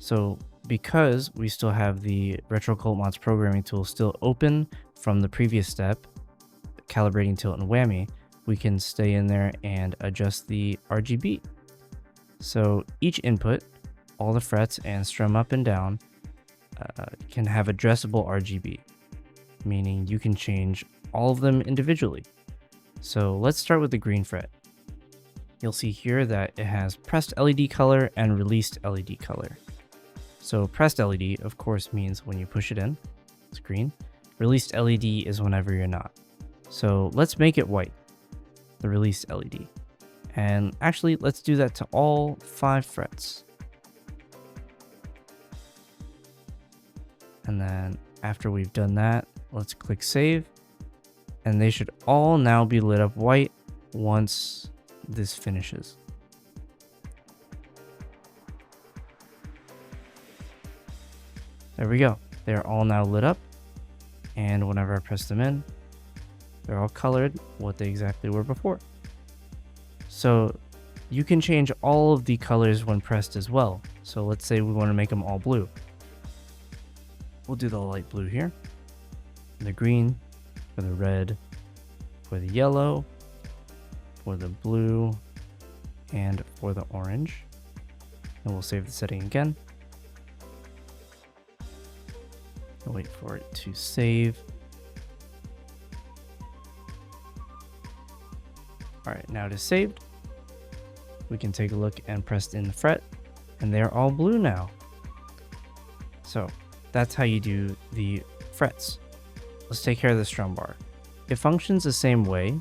So because we still have the RetroCultMods programming tool still open from the previous step, calibrating tilt and whammy, we can stay in there and adjust the RGB. So each input, all the frets and strum up and down, can have addressable RGB, meaning you can change all of them individually. So let's start with the green fret. You'll see here that it has pressed LED color and released LED color. So pressed LED, of course, means when you push it in, it's green. Released LED is whenever you're not. So let's make it white, the released LED. And actually, let's do that to all 5 frets. And then after we've done that, let's click save. And they should all now be lit up white once this finishes. There we go. They're all now lit up. And whenever I press them in, they're all colored what they exactly were before. So you can change all of the colors when pressed as well. So let's say we want to make them all blue. We'll do the light blue here, the green, for the red, for the yellow, for the blue, and for the orange. And we'll save the setting again. I'll wait for it to save. All right, now it is saved. We can take a look and press in the fret, and they're all blue now. So that's how you do the frets. Let's take care of the Strumbar. It functions the same way,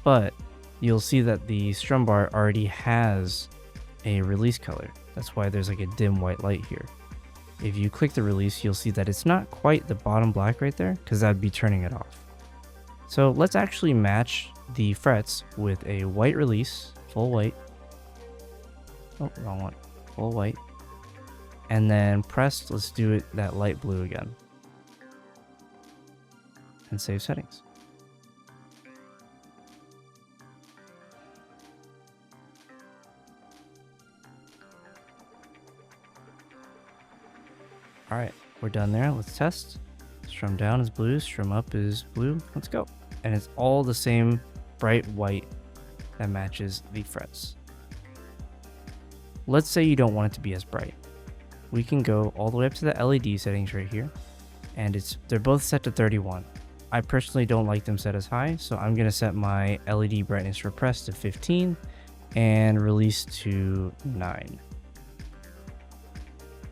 but you'll see that the Strumbar already has a release color. That's why there's like a dim white light here. If you click the release, you'll see that it's not quite the bottom black right there, because that'd be turning it off. So let's actually match the frets with a white release, full white. Oh, wrong one. Full white. And then pressed, let's do it that light blue again. And save settings. All right, we're done there. Let's test. Strum down is blue, strum up is blue. Let's go. And it's all the same bright white that matches the frets. Let's say you don't want it to be as bright. We can go all the way up to the LED settings right here, and they're both set to 31. I personally don't like them set as high, so I'm going to set my LED brightness for press to 15 and release to 9.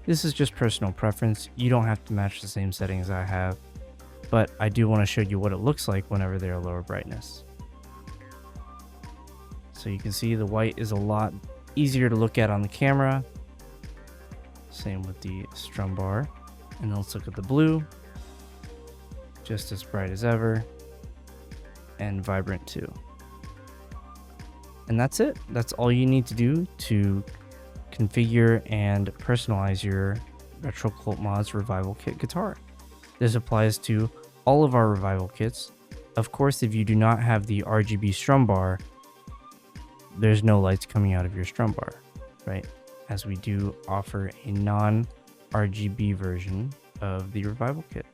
This is just personal preference. You don't have to match the same settings I have, but I do want to show you what it looks like whenever they're lower brightness. So you can see the white is a lot easier to look at on the camera. Same with the Strumbar. And then let's look at the blue. Just as bright as ever. And vibrant too. And that's it. That's all you need to do to configure and personalize your RetroCultMods Revival Kit guitar. This applies to all of our Revival kits. Of course, if you do not have the RGB Strumbar, there's no lights coming out of your Strumbar, right? As we do offer a non-RGB version of the Revival kit.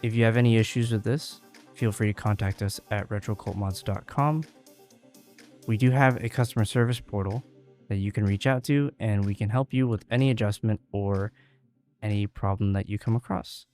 If you have any issues with this, feel free to contact us at RetroCultMods.com. We do have a customer service portal that you can reach out to, and we can help you with any adjustment or any problem that you come across.